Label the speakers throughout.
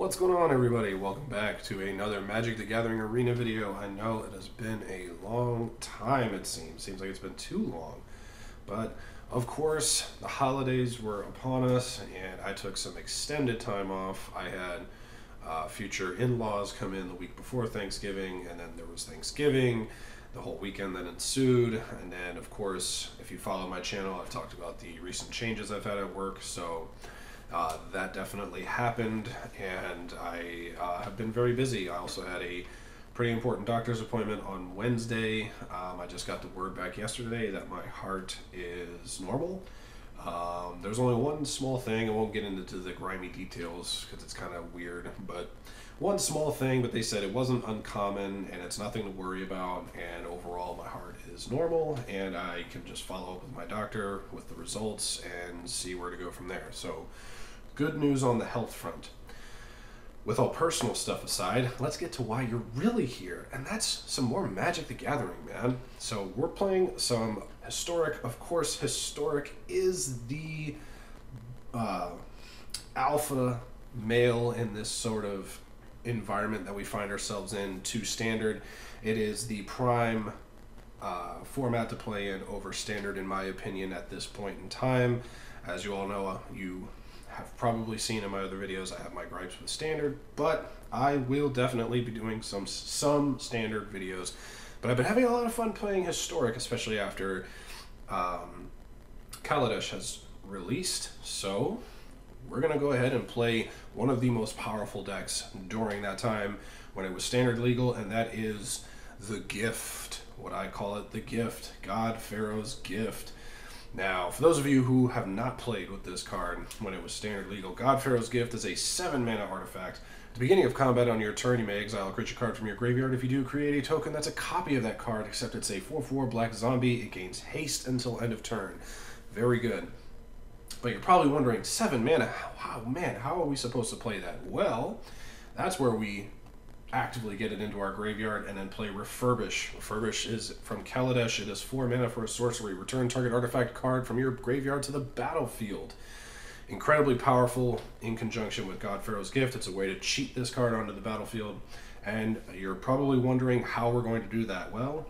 Speaker 1: What's going on, everybody? Welcome back to another Magic the Gathering Arena video. I know it has been a long time, it seems. Seems like it's been too long. But, of course, the holidays were upon us, and I took some extended time off. I had future in-laws come in the week before Thanksgiving, and then there was Thanksgiving, the whole weekend that ensued. And then, of course, if you follow my channel, I've talked about the recent changes I've had at work, so that definitely happened, and I have been very busy. I also had a pretty important doctor's appointment on Wednesday. I just got the word back yesterday that my heart is normal. There's only one small thing. I won't get into the grimy details because it's kind of weird, but one small thing, but they said it wasn't uncommon and it's nothing to worry about, and overall my heart is normal, and I can just follow up with my doctor with the results and see where to go from there. So good news on the health front. With all personal stuff aside, let's get to why you're really here, and that's some more Magic the Gathering, man. So we're playing some Historic. Of course, Historic is the alpha male in this sort of environment that we find ourselves in to Standard. It is the prime format to play in over Standard, in my opinion, at this point in time. As you all know, you have probably seen in my other videos, I have my gripes with Standard, but I will definitely be doing some Standard videos. But I've been having a lot of fun playing Historic, especially after Kaladesh has released. So we're going to go ahead and play one of the most powerful decks during that time when it was Standard legal, and that is the Gift. What I call it, the Gift. God Pharaohs Gift. Now, for those of you who have not played with this card when it was Standard legal, God Pharaohs Gift is a 7-mana artifact. At the beginning of combat on your turn, you may exile a creature card from your graveyard. If you do, create a token that's a copy of that card, except it's a 4/4 black zombie. It gains haste until end of turn. Very good. But you're probably wondering, 7 mana? Wow, man, how are we supposed to play that? Well, that's where we actively get it into our graveyard and then play Refurbish. Refurbish is from Kaladesh. It is 4 mana for a sorcery. Return target artifact card from your graveyard to the battlefield. Incredibly powerful in conjunction with God Pharaohs Gift. It's a way to cheat this card onto the battlefield. And you're probably wondering how we're going to do that. Well,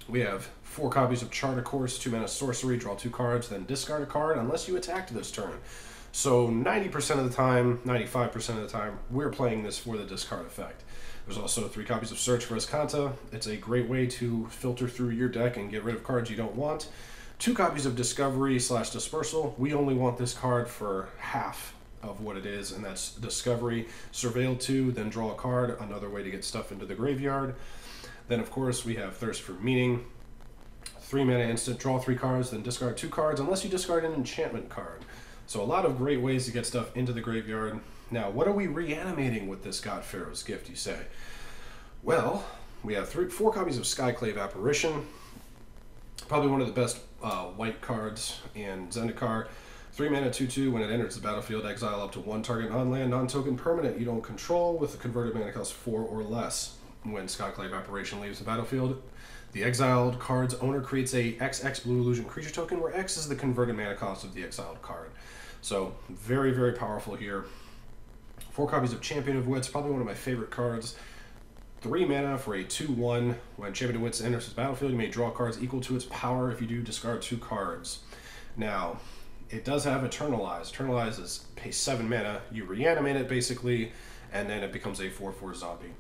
Speaker 1: we have 4 copies of Chart, of course, 2 mana sorcery, draw 2 cards, then discard a card unless you attacked this turn. So 90% of the time, 95% of the time, we're playing this for the discard effect. There's also 3 copies of Search for Escanta. It's a great way to filter through your deck and get rid of cards you don't want. 2 copies of Discovery / Dispersal. We only want this card for half of what it is, and that's Discovery. Surveil 2, then draw a card, another way to get stuff into the graveyard. Then, of course, we have Thirst for Meaning. 3 mana instant, draw 3 cards, then discard 2 cards, unless you discard an enchantment card. So a lot of great ways to get stuff into the graveyard. Now, what are we reanimating with this God Pharaohs Gift, you say? Well, we have 4 copies of Skyclave Apparition. Probably one of the best white cards in Zendikar. 3 mana 2/2. When it enters the battlefield, exile up to 1 target non-land, non-token permanent you don't control with a converted mana cost 4 or less. When Skyclave Apparition leaves the battlefield, the exiled card's owner creates a XX blue illusion creature token, where X is the converted mana cost of the exiled card. So very, very powerful here. 4 copies of Champion of Wits, probably one of my favorite cards. 3 mana for a 2/1. When Champion of Wits enters the battlefield, you may draw cards equal to its power. If you do, discard 2 cards. Now, it does have Eternalize. Eternalize is pay 7 mana. You reanimate it, basically, and then it becomes a 4/4 zombie.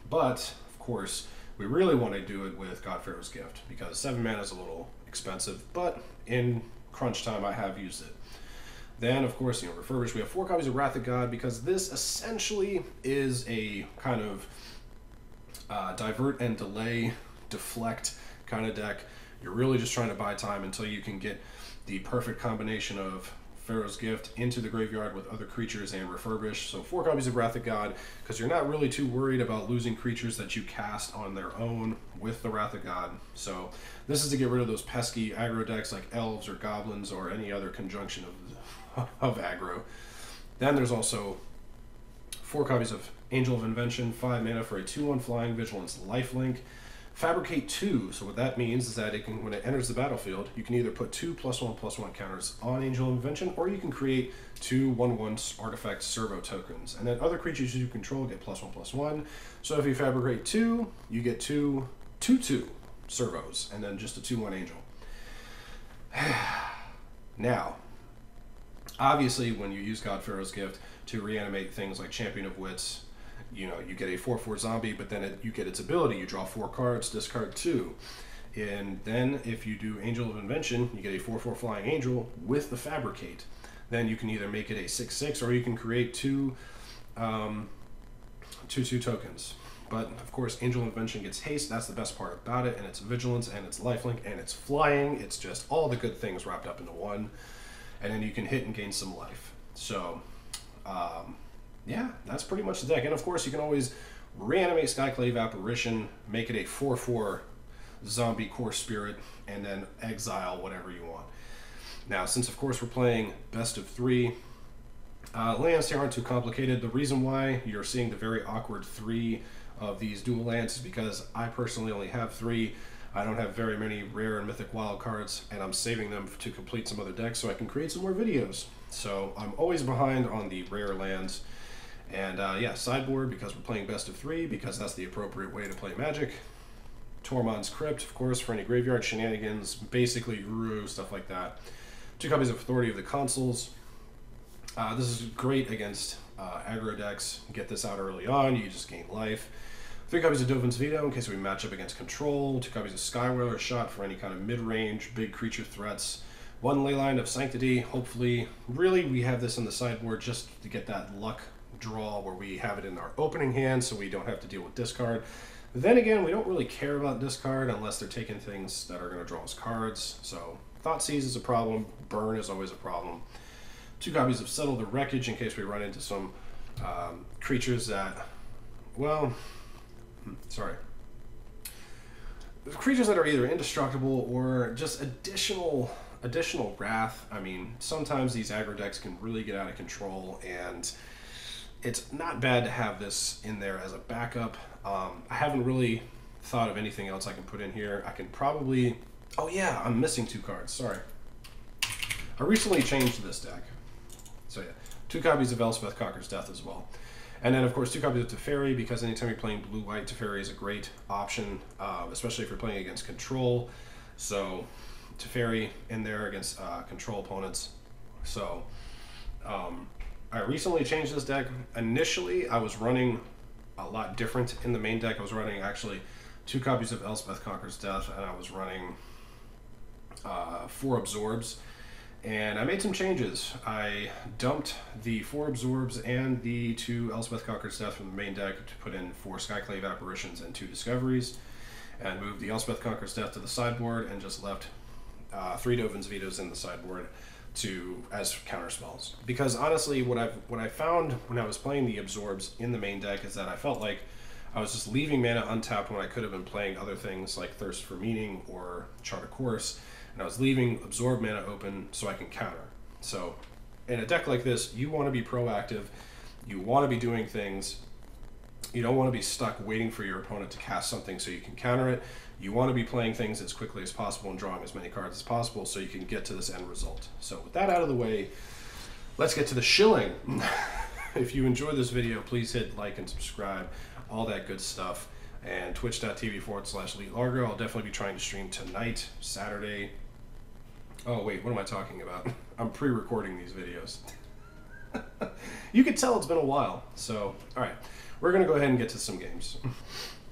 Speaker 1: But, of course, we really want to do it with God Pharaohs Gift, because 7 mana is a little expensive, but in crunch time, I have used it. Then, of course, Refurbish. We have 4 copies of Wrath of God, because this essentially is a kind of divert and delay, deflect kind of deck. You're really just trying to buy time until you can get the perfect combination of Pharaoh's Gift into the graveyard with other creatures and Refurbish. So 4 copies of Wrath of God, because you're not really too worried about losing creatures that you cast on their own with the Wrath of God. So this is to get rid of those pesky aggro decks like elves or goblins or any other conjunction of aggro. Then there's also 4 copies of Angel of Invention, 5 mana for a 2/1 flying vigilance lifelink. Fabricate 2. So what that means is that it can, when it enters the battlefield, you can either put 2 +1/+1 counters on Angel of Invention, or you can create 2 1/1 artifact servo tokens. And then other creatures you control get +1/+1. So if you fabricate 2, you get 2 2/2 servos, and then just a 2/1 Angel. Now, obviously, when you use God Pharaohs Gift to reanimate things like Champion of Wits, you know, you get a 4/4 zombie, but then you get its ability. You draw 4 cards, discard 2. And then if you do Angel of Invention, you get a 4/4 flying angel with the Fabricate. Then you can either make it a 6/6, or you can create 2 2/2 tokens. But of course, Angel of Invention gets haste. That's the best part about it, and it's vigilance, and it's lifelink, and it's flying. It's just all the good things wrapped up into one. And then you can hit and gain some life. So, yeah, that's pretty much the deck. And of course, you can always reanimate Skyclave Apparition, make it a 4/4 zombie core spirit, and then exile whatever you want. Now, since of course we're playing best of 3, lands here aren't too complicated. The reason why you're seeing the very awkward 3 of these dual lands is because I personally only have 3. I don't have very many rare and mythic wild cards, and I'm saving them to complete some other decks so I can create some more videos. So I'm always behind on the rare lands. And yeah, sideboard, because we're playing best of 3, because that's the appropriate way to play Magic. Tormod's Crypt, of course, for any graveyard shenanigans, basically Uru, stuff like that. 2 copies of Authority of the Consuls. This is great against aggro decks. Get this out early on, you just gain life. 3 copies of Dovin's Veto in case we match up against control. 2 copies of Skywhaler Shot for any kind of mid-range, big creature threats. 1 Leyline of Sanctity, hopefully. Really, we have this in the sideboard just to get that luck draw where we have it in our opening hand so we don't have to deal with discard. Then again, we don't really care about discard unless they're taking things that are going to draw us cards. So Thoughtseize is a problem. Burn is always a problem. 2 copies of Settle the Wreckage in case we run into some creatures that, well, sorry. Creatures that are either indestructible or just additional wrath. I mean, sometimes these aggro decks can really get out of control, and it's not bad to have this in there as a backup. I haven't really thought of anything else I can put in here. I can probably... Oh yeah, I'm missing 2 cards. Sorry. I recently changed this deck. So yeah, 2 copies of Elspeth Conquers Death as well. And then, of course, 2 copies of Teferi, because anytime you're playing blue-white, Teferi is a great option, especially if you're playing against control. So Teferi in there against control opponents. So I recently changed this deck. Initially, I was running a lot different in the main deck. I was running actually 2 copies of Elspeth Conquers Death, and I was running 4 Absorbs. And I made some changes. I dumped the 4 Absorbs and the 2 Elspeth Conquers Death from the main deck to put in 4 Skyclave Apparitions and 2 Discoveries, and moved the Elspeth Conquers Death to the sideboard and just left 3 Dovin's Vetoes in the sideboard as counter spells. Because honestly, what I found when I was playing the Absorbs in the main deck is that I felt like I was just leaving mana untapped when I could have been playing other things like Thirst for Meaning or Chart a Course, and I was leaving Absorb mana open so I can counter. So in a deck like this, you want to be proactive, you want to be doing things, you don't want to be stuck waiting for your opponent to cast something so you can counter it. You want to be playing things as quickly as possible and drawing as many cards as possible so you can get to this end result. So with that out of the way, let's get to the shilling. If you enjoyed this video, please hit like and subscribe, all that good stuff. And twitch.tv/LeetLargo. I'll definitely be trying to stream tonight, Saturday. Oh wait, what am I talking about? I'm pre-recording these videos. You can tell it's been a while. So, alright, we're going to go ahead and get to some games.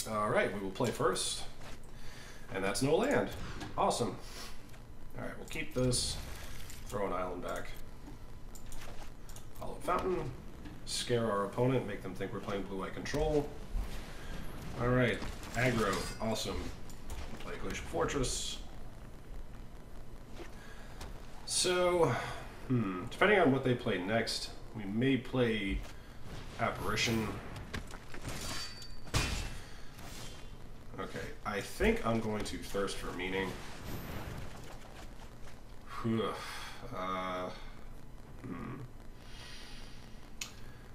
Speaker 1: Alright, we will play first. And that's no land. Awesome. Alright, we'll keep this. Throw an island back. Follow Fountain. Scare our opponent, make them think we're playing blue-white control. Alright, aggro, awesome. Play Glacial Fortress. So, depending on what they play next, we may play Apparition. Okay, I think I'm going to Thirst for Meaning.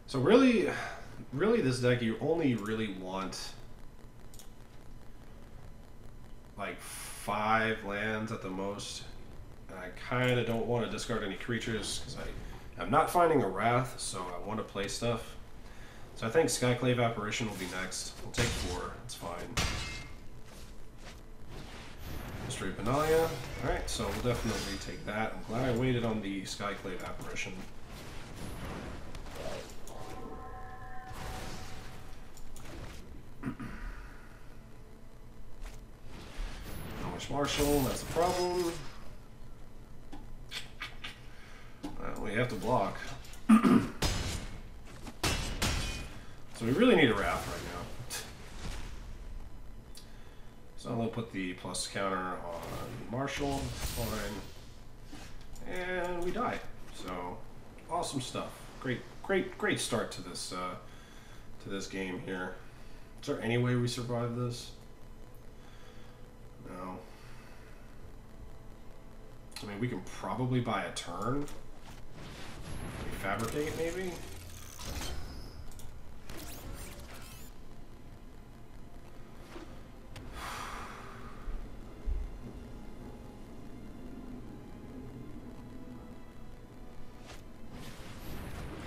Speaker 1: So really this deck, you only really want like 5 lands at the most. And I kind of don't want to discard any creatures because I'm not finding a Wrath, so I want to play stuff. So I think Skyclave Apparition will be next. We'll take 4. It's fine. Mystery Benalia. Alright, so we'll definitely take that. I'm glad I waited on the Skyclave Apparition. Marshall, that's a problem. Well, we have to block. So we really need a Wrath right now. So I'll put the plus counter on Marshall, fine. And we die. So awesome stuff. Great start to this game here. Is there any way we survive this? No. I mean, we can probably buy a turn. We fabricate, maybe?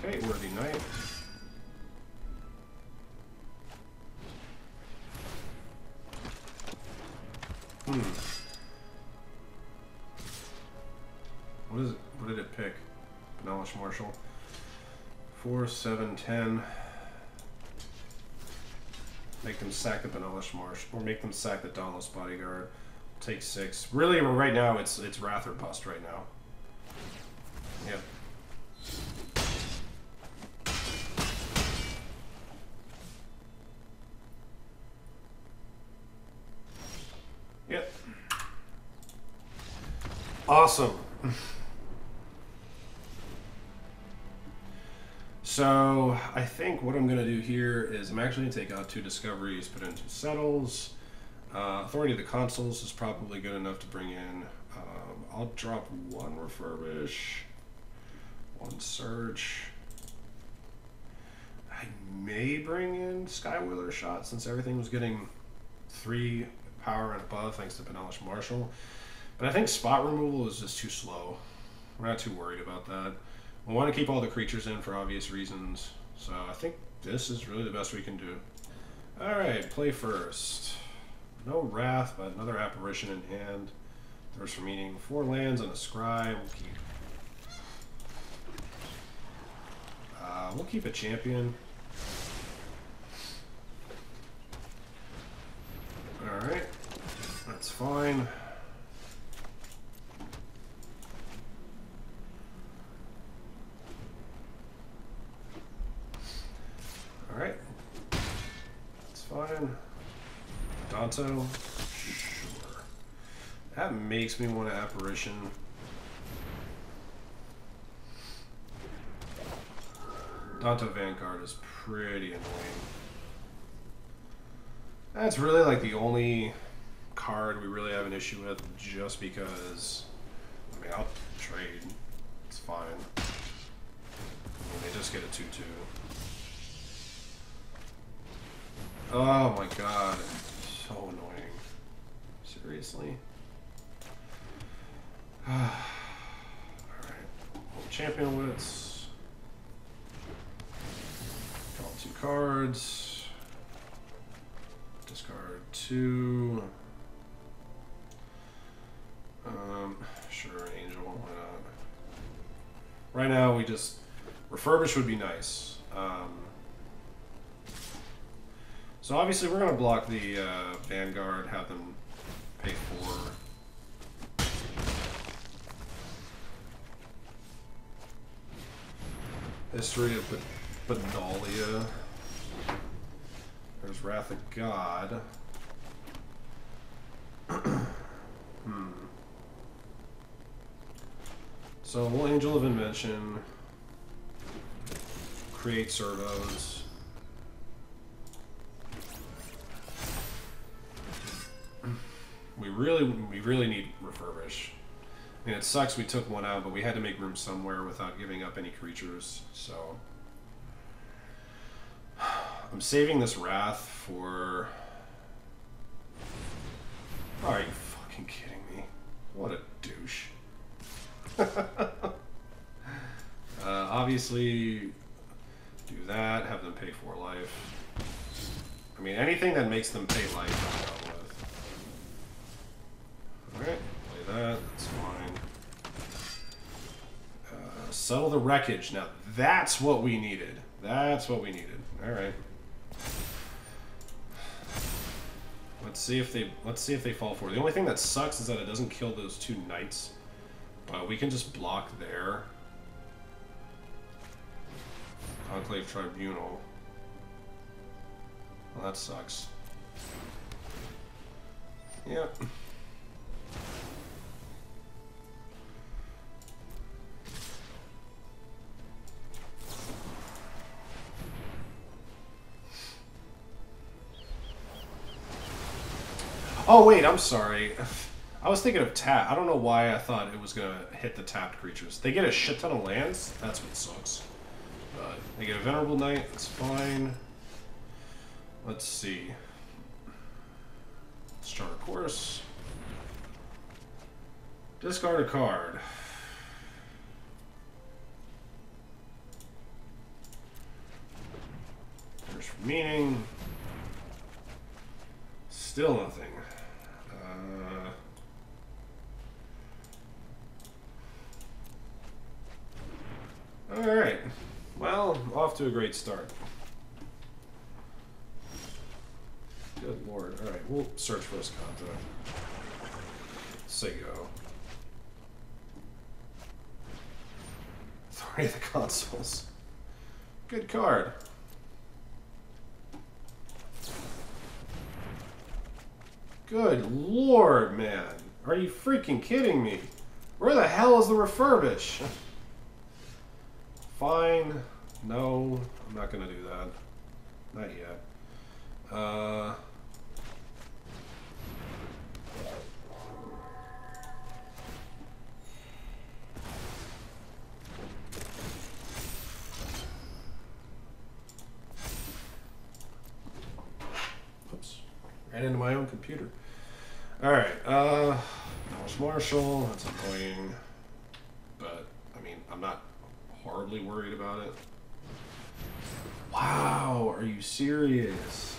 Speaker 1: Okay, Worthy Knight. What is it? What did it pick? Benalish Marshall. 4, 7, 10. Make them sack the Benalish Marshall, or make them sack the Dauntless Bodyguard. Take 6. Really, right now it's Wrath or bust right now. Yep. Yep. Awesome. So I think what I'm going to do here is I'm actually going to take out 2 discoveries, put in 2 settles. Authority of the Consuls is probably good enough to bring in. I'll drop 1 refurbish, 1 search. I may bring in Skywheeler Shot since everything was getting 3 power and above thanks to Benalish Marshall. But I think spot removal is just too slow. We're not too worried about that. We want to keep all the creatures in for obvious reasons. So I think this is really the best we can do. Alright, play first. No Wrath, but another Apparition in hand. Thirst for Meaning. 4 lands and a Scry. We'll keep a Champion. Alright. That's fine. Alright. That's fine. Danto. Sure. That makes me want an Apparition. Danto Vanguard is pretty annoying. That's really like the only card we really have an issue with, just because, I mean, I'll trade. It's fine. I mean, they just get a 2/2. Oh my god, so annoying. Seriously? Alright. Champion Wits. Draw 2 cards. Discard 2. Sure, Angel, why not? Right now, we just... Refurbish would be nice. So obviously we're going to block the Vanguard, have them pay 4. History of Benalia. There's Wrath of God. So we'll Angel of Invention. Create servos. We really need refurbish. I mean, it sucks we took 1 out, but we had to make room somewhere without giving up any creatures. So I'm saving this Wrath for Are you fucking kidding me? What a douche. Obviously, do that, have them pay 4 life. I mean, anything that makes them pay life, I'm done with. Alright, play that, that's fine. Settle the wreckage. Now, that's what we needed. That's what we needed. Alright. Let's see if they fall for it. The only thing that sucks is that it doesn't kill those 2 knights. But we can just block there. Conclave Tribunal. Well, that sucks. Yep. Oh wait, I'm sorry. I was thinking of tap. I don't know why I thought it was gonna hit the tapped creatures. They get a shit ton of lands. That's what sucks. But they get a Venerable Knight. That's fine. Let's see. Let's chart a course. Discard a card. There's meaning. Still nothing. Alright. Well, off to a great start. Good lord. Alright, we'll search for his contact. Say go. Authority of the Consuls. Good card. Good lord, man. Are you freaking kidding me? Where the hell is the refurbish? Fine. No, I'm not gonna do that. Not yet. Oops. Ran into my own computer. Alright, Marshall, that's annoying. But, I mean, I'm not horribly worried about it. Wow, are you serious?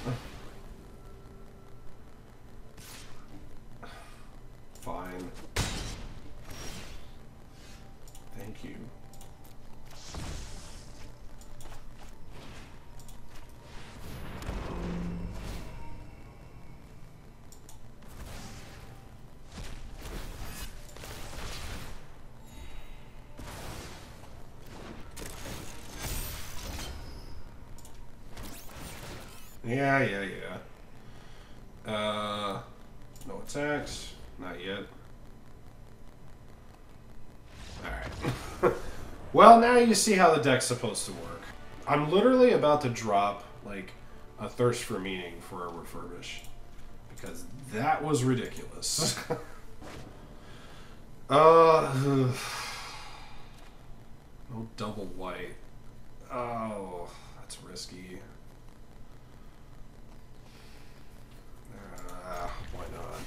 Speaker 1: Fine. Thank you. Yeah. No attacks. Not yet. Alright. Well, now you see how the deck's supposed to work. I'm literally about to drop, like, a Thirst for Meaning for a Refurbish. Because that was ridiculous. No double white. Oh, that's risky. Why not?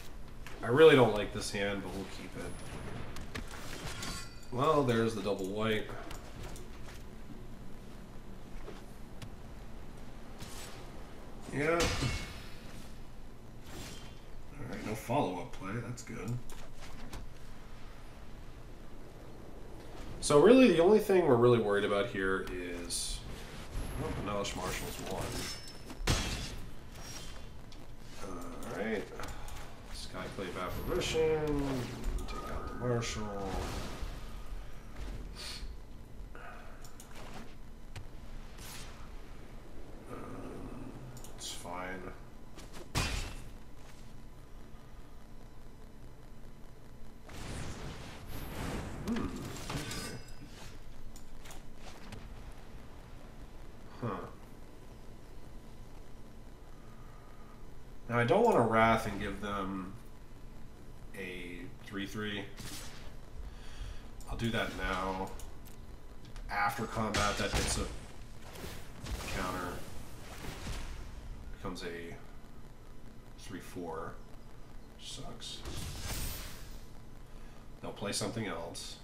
Speaker 1: I really don't like this hand, but we'll keep it. Well, there's the double white. Yeah. Alright, no follow-up play. That's good. So really, the only thing we're really worried about here is... Oh, Benelish Marshall's one. Alright. Skyclave Apparition. Take out the Marshall. It's fine. Okay. Huh. Now I don't want to Wrath and give them a 3/3. I'll do that now. After combat, that hits a counter. Becomes a 3/4. Sucks. They'll play something else.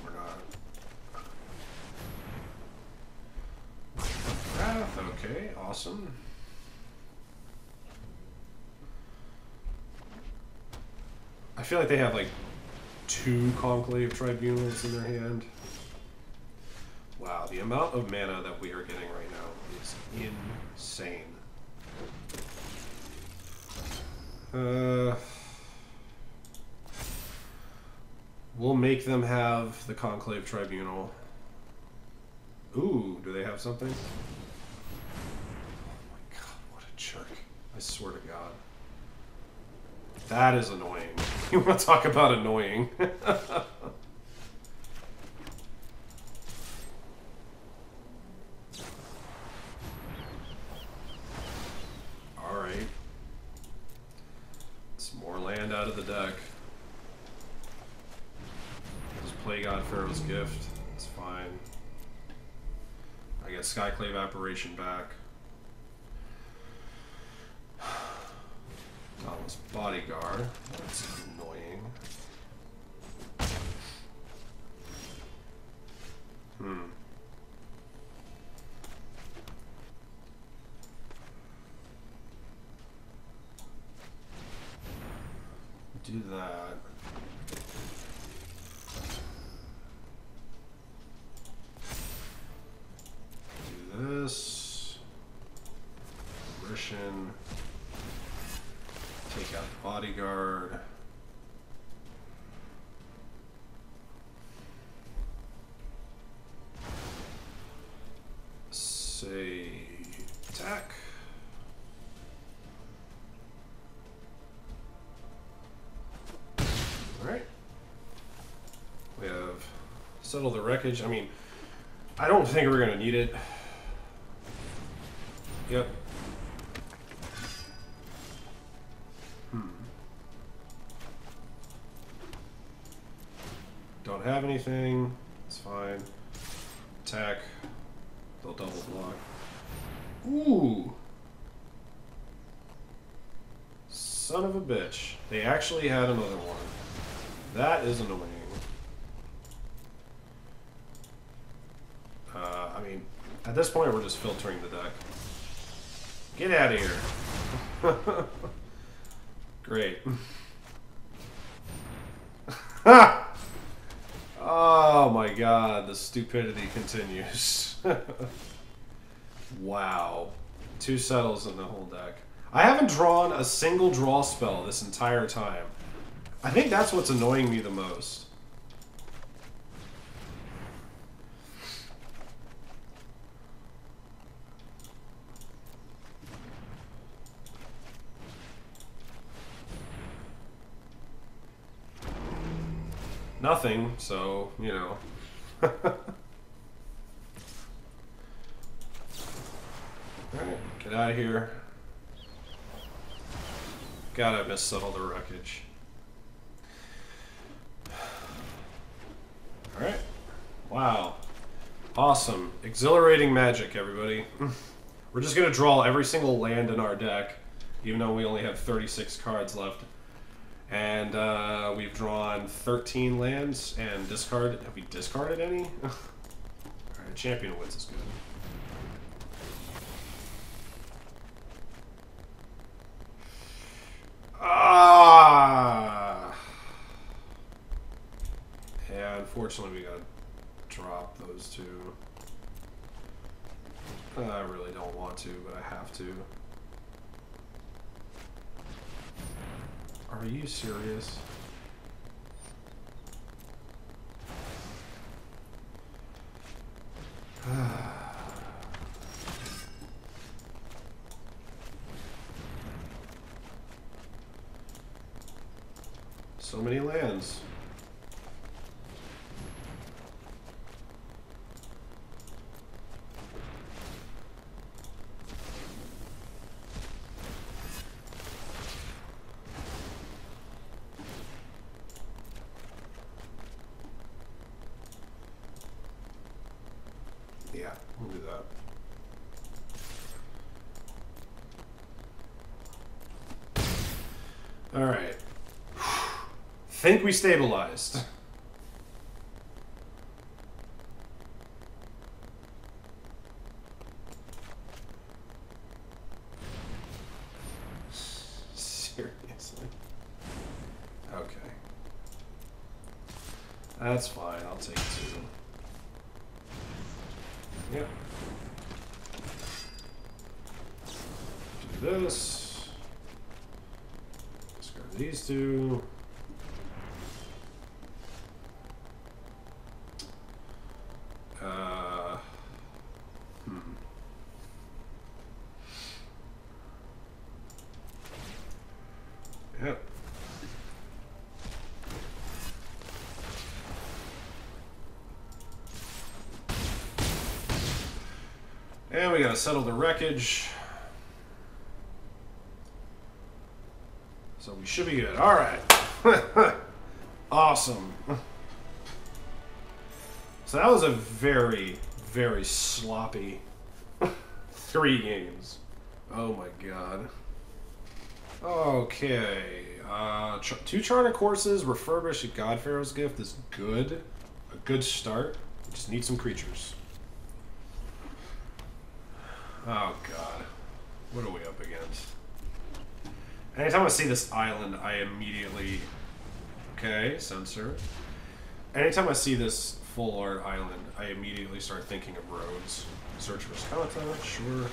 Speaker 1: We're not. Wrath, okay, awesome. I feel like they have like 2 Conclave Tribunals in their hand. Wow, the amount of mana that we are getting right now is insane. We'll make them have the Conclave Tribunal. Ooh, do they have something? Oh my god, what a jerk. I swear to god. That is annoying. You want to talk about annoying? Alright. Some more land out of the deck. Just play God Pharaohs Gift. It's fine. I get Skyclave Apparition back. Thomas Bodyguard. That's annoying. Do that. Do this. Rishin. Take out the Bodyguard. Say attack. Alright. We have settled the wreckage. I mean, I don't think we're gonna need it. Yep. Don't have anything. It's fine. Attack. They'll double block. Ooh! Son of a bitch. They actually had another one. That is annoying. I mean, at this point we're just filtering the deck. Get out of here. Great. Oh my god, the stupidity continues. Wow. 2 settles in the whole deck. I haven't drawn a single draw spell this entire time. I think that's what's annoying me the most. Nothing, so, you know. Alright, get out of here. Gotta missettle the wreckage. Alright. Wow. Awesome. Exhilarating magic, everybody. We're just gonna draw every single land in our deck, even though we only have 36 cards left. And we've drawn 13 lands and discarded. Have we discarded any? Alright, Champion of Wits is good. Ah! Yeah, unfortunately we gotta drop those 2. I really don't want to, but I have to. Are you serious? So many lands. Yeah, we'll do that. Think we stabilized. Seriously. Okay. That's fine. I'll take 2. Yep. Do this. Discard these 2. Yep. And we gotta settle the wreckage. So we should be good. Alright. Awesome. So that was a very, very sloppy 3 games. Oh my god. Okay. 2 charter courses, refurbish a God Pharaohs Gift is good. A good start. We just need some creatures. Oh god. What are we up against? Anytime I see this island, I immediately... Okay, censor. Anytime I see this full art island, I immediately start thinking of roads. Search for content, sure.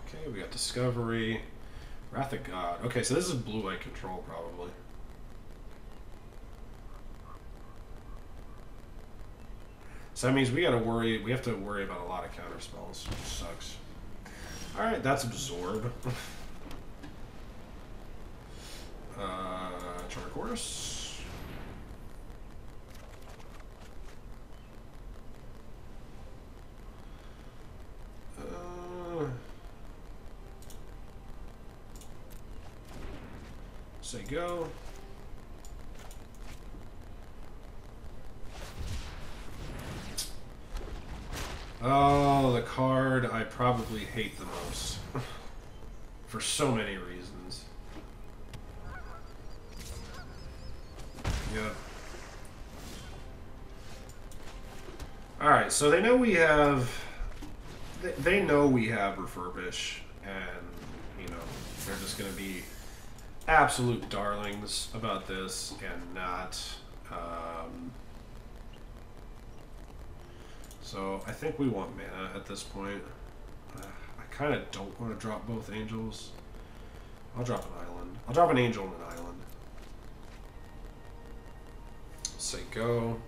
Speaker 1: Okay, we got Discovery. Wrath of God. Okay, so this is blue-white control, probably. So that means we gotta worry. We have to worry about a lot of counter spells, which sucks. All right, that's absorb. Charter course. Say go. Oh, the card I probably hate the most. For so many reasons. Yep. Alright, so they know we have... They know we have refurbish, and, you know, they're just going to be absolute darlings about this and not... So I think we want mana at this point. I kind of don't want to drop both angels. I'll drop an island. I'll drop an angel and an island. Say go.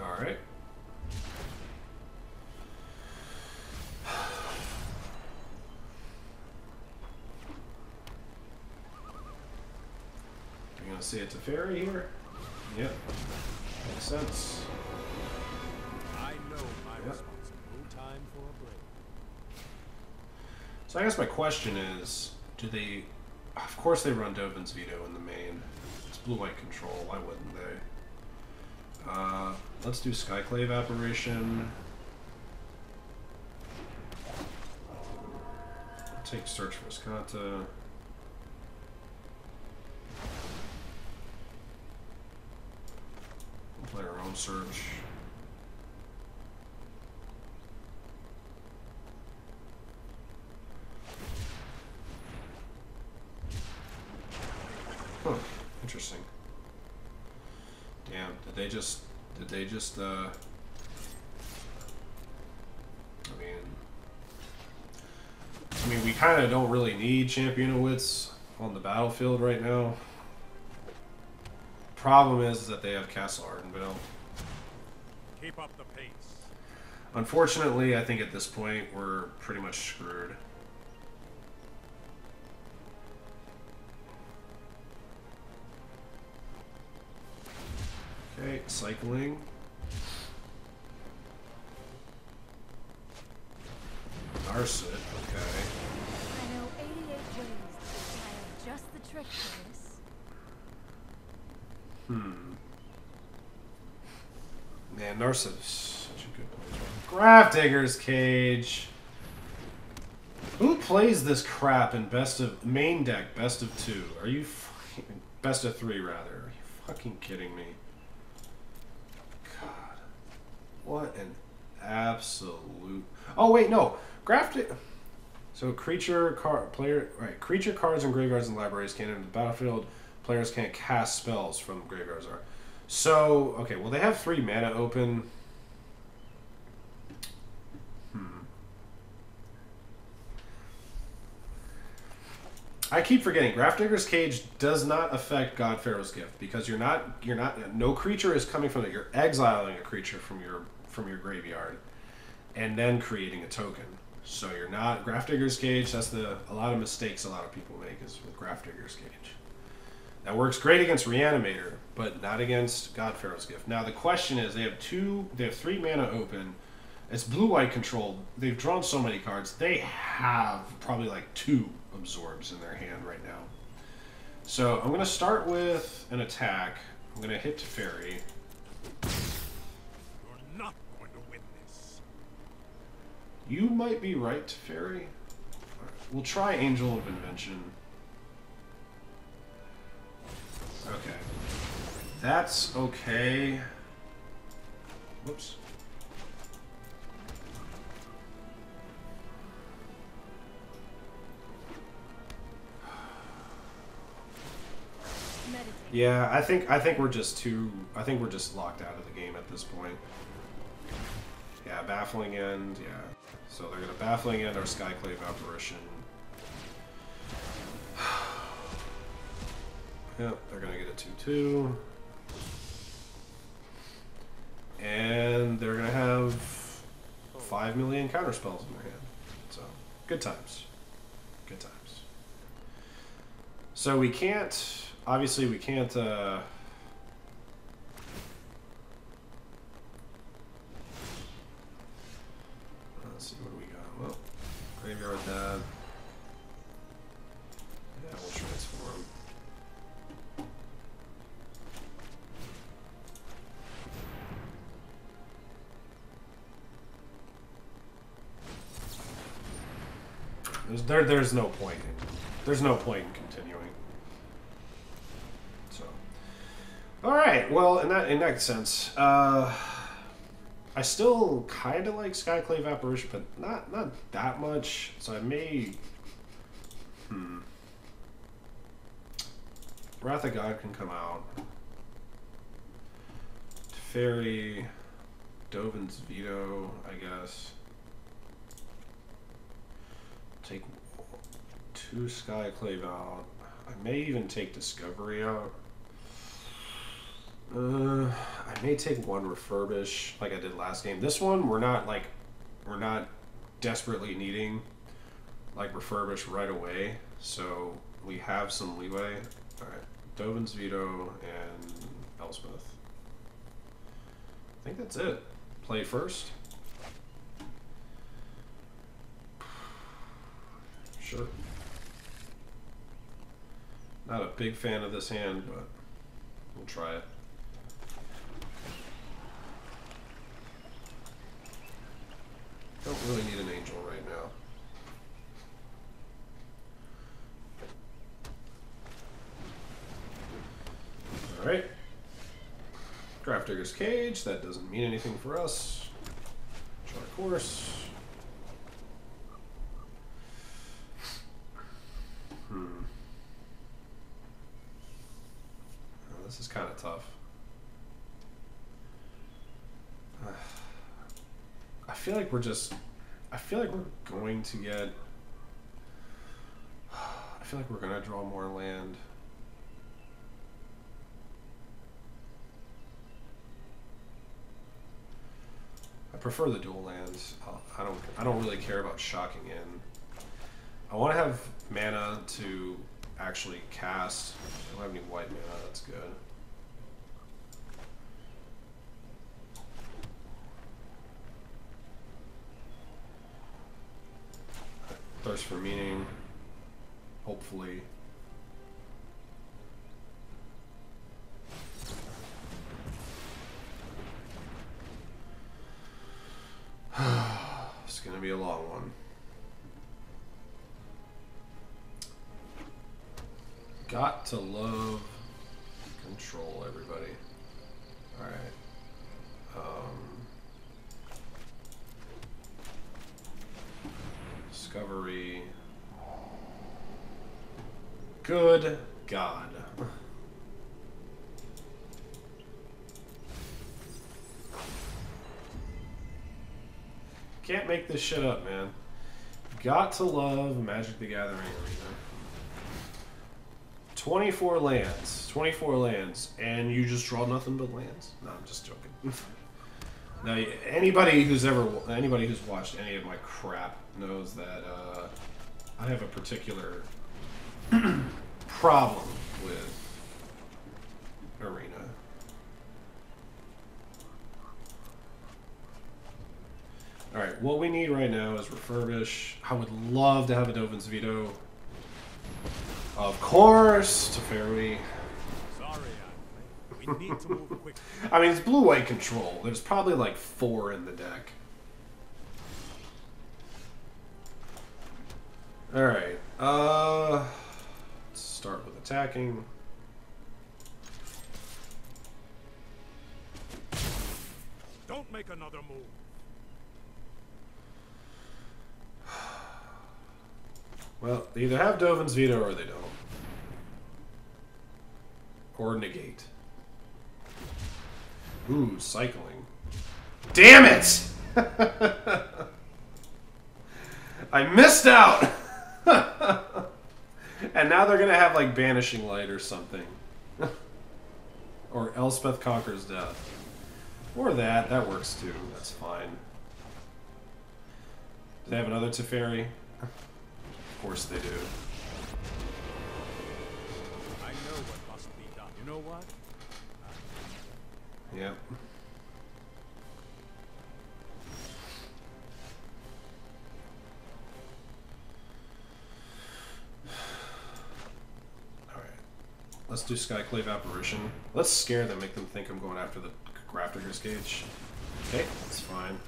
Speaker 1: Alright. You're gonna see it's a fairy here? Yep. Makes sense.
Speaker 2: I know my response. No time for a break.
Speaker 1: So I guess my question is, do they... Of course they run Dovin's Veto in the main. It's blue-white control, why wouldn't they? Let's do Skyclave Apparition. I'll take Search for Viscanta. We'll play our own search. Huh, interesting. Damn, did they just, I mean, we kind of don't really need Champion of Wits on the battlefield right now. Problem is that they have Castle Ardenvale.
Speaker 2: Keep up the pace.
Speaker 1: Unfortunately, I think at this point, we're pretty much screwed. Okay, cycling. Narset, okay.
Speaker 3: I know 88 ways to have just the trick for this.
Speaker 1: Man, Narcissus, such a good place. Grafdigger's Cage. Who plays this crap in main deck, best of 2? Are you fucking, best of 3 rather? Are you fucking kidding me? God, what an absolute. Oh wait, no, Grafdigger. So creature cards and graveyards and libraries can't enter the battlefield. Players can't cast spells from graveyards. So okay, well they have 3 mana open. I keep forgetting Grafdigger's Cage does not affect God Pharaohs Gift because no creature is coming from it. You're exiling a creature from your graveyard and then creating a token. So you're not Grafdigger's Cage. That's a lot of mistakes a lot of people make is with Grafdigger's Cage. That works great against Reanimator, but not against God Pharaohs Gift. Now the question is, they have 3 mana open. It's blue-white controlled. They've drawn so many cards. They have probably like 2 absorbs in their hand right now. So I'm going to start with an attack. I'm going to hit Teferi.
Speaker 2: You're not going to win this.
Speaker 1: You might be right, Teferi. Right. We'll try Angel of Invention. Okay. That's okay. Whoops. Yeah, I think we're just locked out of the game at this point. Yeah, Baffling End, yeah. So they're gonna Baffling End our Skyclave Apparition. Yep, they're gonna get a 2/2. And they're gonna have 5 million counterspells in their hand. So good times. Good times. So we can't. Obviously, we can't. Let's see what we got. Well, Graveyard that. Yeah, we'll transform. There's no point. There's no point in continuing. All right. Well, in that sense, I still kind of like Skyclave Apparition, but not that much. So I may. Wrath of God can come out. Teferi, Dovin's Veto, I guess. Take 2 Skyclave out. I may even take Discovery out. I may take 1 Refurbish like I did last game. This one we're not desperately needing like Refurbish right away, so we have some leeway. All right, Dovin's Veto and Elspeth. I think that's it. Play first. Sure. Not a big fan of this hand, but we'll try it. Don't really need an angel right now. Alright. Grafdigger's Cage. That doesn't mean anything for us. Chart course. Oh, this is kind of tough. I feel like we're going to get. I feel like we're going to draw more land. I prefer the dual lands. I don't really care about shocking in. I want to have mana to actually cast. I don't have any white mana. That's good. Thirst for Meaning, hopefully. be a long one. Got to love control, everybody. Alright. Discovery. Good God. Can't make this shit up, man. Got to love Magic the Gathering Arena. 24 lands. 24 lands. And you just draw nothing but lands? No, I'm just joking. Now, anybody who's watched any of my crap knows that I have a particular problem with Arena. Alright, what we need right now is refurbish. I would love to have a Dovin's Veto. Of course, Teferi.
Speaker 2: Sorry, we need to move quickly.
Speaker 1: I mean, it's blue-white control. There's probably like 4 in the deck. Alright, let's start with attacking.
Speaker 2: Don't make another move.
Speaker 1: Well, they either have Dovin's Veto or they don't. Or negate. Ooh, cycling. Damn it! I missed out! And now they're gonna have like Banishing Light or something. Or Elspeth Conquers Death. Or that works too, that's fine. Do they have another Teferi? Of course they do.
Speaker 2: I know what must be done. You know what?
Speaker 1: Yep. Alright. Let's do Skyclave Apparition. Let's scare them, make them think I'm going after the Grafdigger's Cage. Okay, that's fine.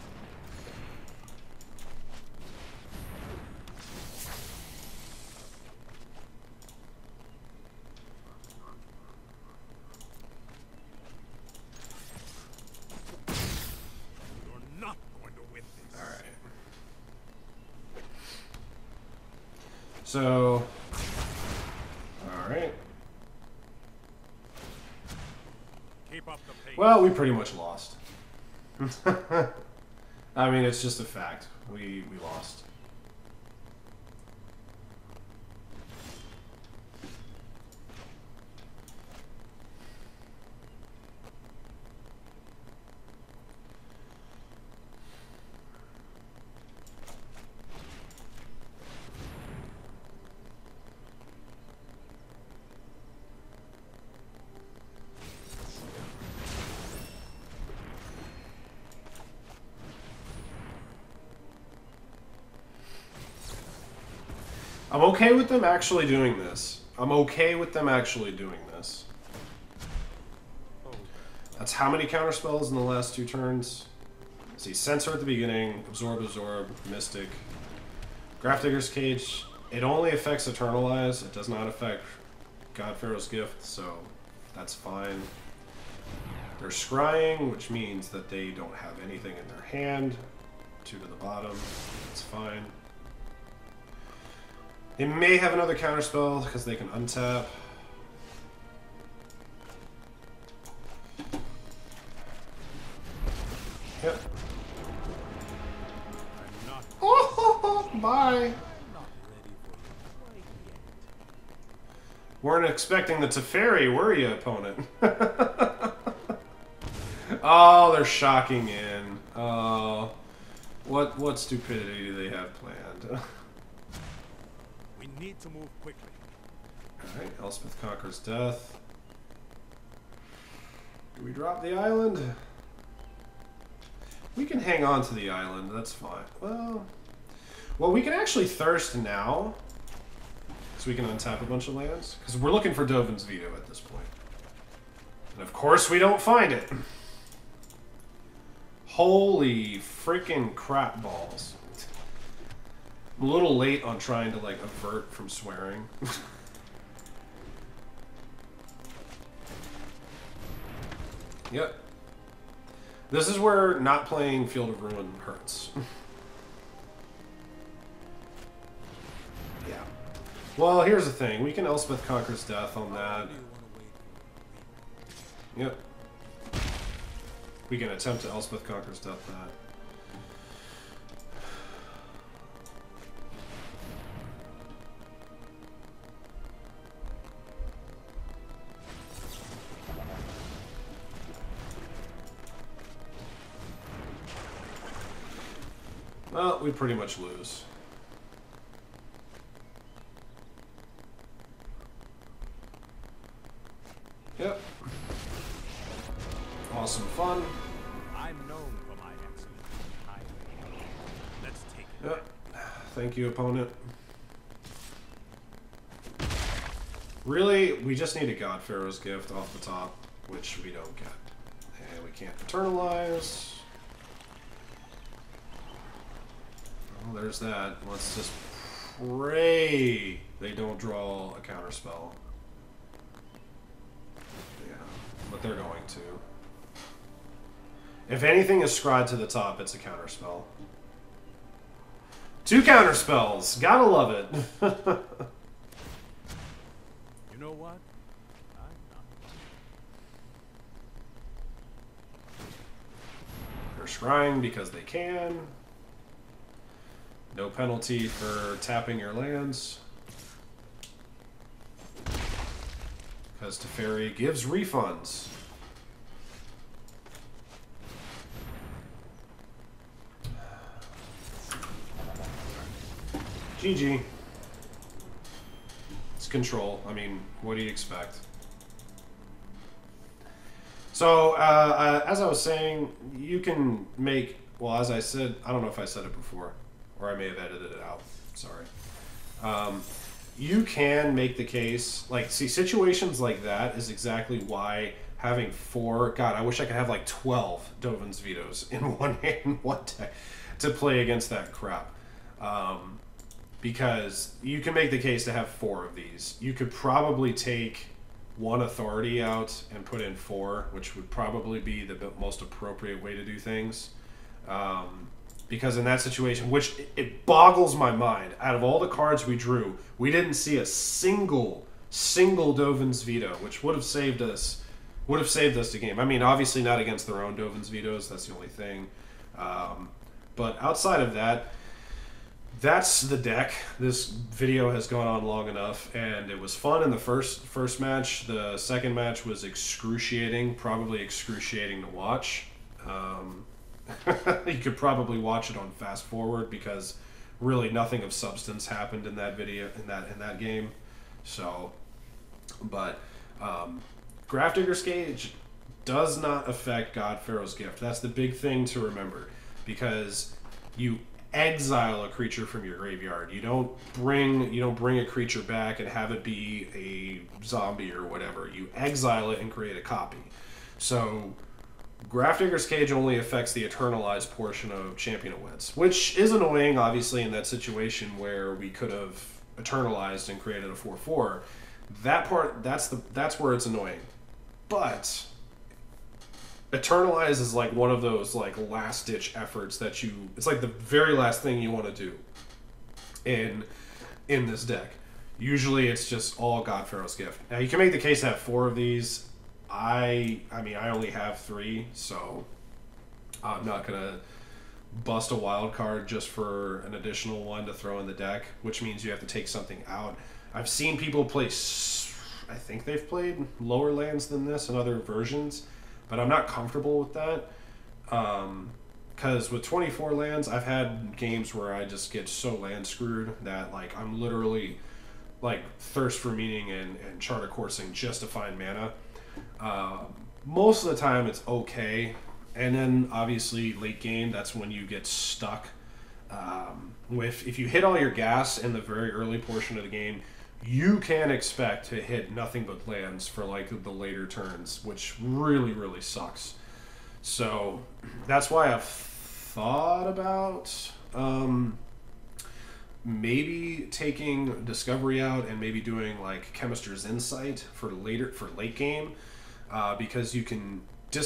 Speaker 1: So, alright.
Speaker 2: Keep up the pace.
Speaker 1: Well, we pretty much lost. I mean, it's just a fact. We lost. I'm okay with them actually doing this. I'm okay with them actually doing this. That's how many counterspells in the last 2 turns? Let's see, Censor at the beginning, Absorb, Mystic. Grafdigger's Cage, it only affects Eternalize. It does not affect God Pharaohs Gift, so that's fine. They're scrying, which means that they don't have anything in their hand. 2 to the bottom, that's fine. They may have another counterspell because they can untap. Yep. Oh, bye. Weren't expecting the Teferi, were you, opponent? Oh, they're shocking in. Oh, what stupidity do they have planned?
Speaker 2: We need to move quickly.
Speaker 1: Alright, Elspeth Conquers Death. Do we drop the island? We can hang on to the island, that's fine. Well, we can actually Thirst now. So we can untap a bunch of lands. Because we're looking for Dovin's Veto at this point. And of course we don't find it. Holy freaking crap balls. I'm a little late on trying to, like, avert from swearing. Yep. This is where not playing Field of Ruin hurts. Yeah. Well, here's the thing. We can Elspeth Conquers Death on that. Yep. We can attempt to Elspeth Conquers Death that. Well, we pretty much lose. Yep. Awesome fun.
Speaker 2: I'm known for my excellent highway. Let's take it.
Speaker 1: Yep. Thank you, opponent. Really, we just need a God Pharaohs Gift off the top, which we don't get. And we can't eternalize. Well, there's that. Let's just pray they don't draw a counterspell. Yeah, but they're going to. If anything is scryed to the top, it's a counterspell. 2 counterspells! Gotta love it!
Speaker 2: You know what? I'm not.
Speaker 1: They're scrying because they can. No penalty for tapping your lands. Because Teferi gives refunds. GG. It's control. I mean, what do you expect? So, as I was saying, you can make... Well, as I said, I don't know if I said it before. Or I may have edited it out. Sorry. You can make the case... Like, see, situations like that is exactly why having 4... God, I wish I could have, like, 12 Dovin's Vetoes in one hand, one deck to play against that crap. Because you can make the case to have 4 of these. You could probably take 1 authority out and put in 4, which would probably be the most appropriate way to do things. Because in that situation, which it boggles my mind, out of all the cards we drew, we didn't see a single Dovin's Veto, which would have saved us the game. I mean, obviously not against their own Dovin's Vetoes, that's the only thing. But outside of that, that's the deck. This video has gone on long enough, and it was fun in the first match. The second match was excruciating, probably excruciating to watch. You could probably watch it on fast forward because really nothing of substance happened in that video in that game. So, but Grafdigger's Cage does not affect God Pharaoh's Gift. That's the big thing to remember, because you exile a creature from your graveyard. You don't bring a creature back and have it be a zombie or whatever. You exile it and create a copy. So Grafdigger's Cage only affects the eternalized portion of Champion of Winds, which is annoying, obviously, in that situation where we could have eternalized and created a 4/4. That part, that's where it's annoying. But Eternalize is like one of those like last ditch efforts that it's like the very last thing you want to do in this deck. Usually it's just all God Pharaoh's Gift. Now you can make the case to have 4 of these. I mean, I only have 3, so I'm not gonna bust a wild card just for an additional one to throw in the deck, which means you have to take something out. I've seen people play, I think they've played lower lands than this in other versions, but I'm not comfortable with that. Because with 24 lands, I've had games where I just get so land screwed that like I'm literally like Thirst for Meaning and Charter Coursing just to find mana. Most of the time it's okay, and then obviously late game, that's when you get stuck. If you hit all your gas in the very early portion of the game, you can expect to hit nothing but lands for like the later turns, which really, really sucks. So that's why I've thought about maybe taking Discovery out and maybe doing like Chemister's Insight for late game, because you can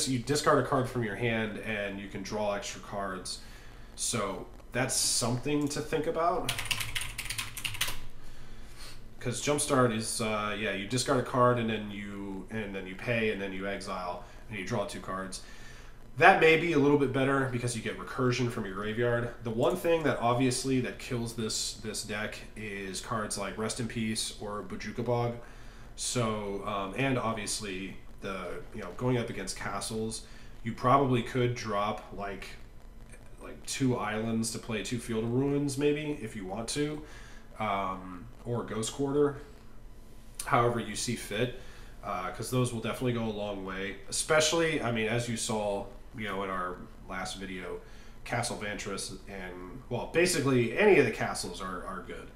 Speaker 1: you discard a card from your hand and you can draw extra cards. So that's something to think about. Because Jumpstart is yeah, you discard a card and then you pay and then you exile and you draw 2 cards. That may be a little bit better because you get recursion from your graveyard. The one thing that obviously that kills this deck is cards like Rest in Peace or Bojuka Bog. So and obviously going up against castles, you probably could drop like 2 islands to play 2 Field of Ruins maybe if you want to, or Ghost Quarter, however you see fit, because those will definitely go a long way. Especially, I mean, as you saw, in our last video, Castle Vantress and, well, basically any of the castles are good.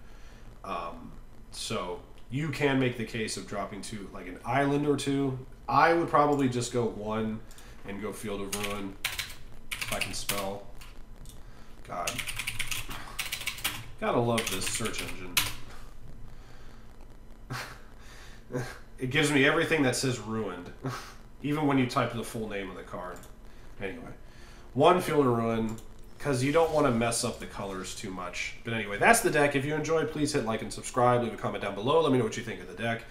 Speaker 1: So you can make the case of dropping 2, like an island or 2. I would probably just go 1 and go Field of Ruin if I can spell. God. Gotta love this search engine. It gives me everything that says ruined, even when you type the full name of the card. Anyway, 1 Field of Ruin, because you don't want to mess up the colors too much. But anyway, that's the deck. If you enjoyed, please hit like and subscribe. Leave a comment down below. Let me know what you think of the deck,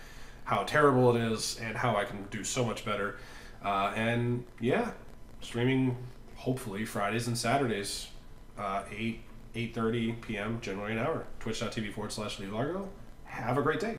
Speaker 1: how terrible it is, and how I can do so much better. And yeah, streaming hopefully Fridays and Saturdays, 8:30 p.m., generally an hour. Twitch.tv/LeeLargo. Have a great day.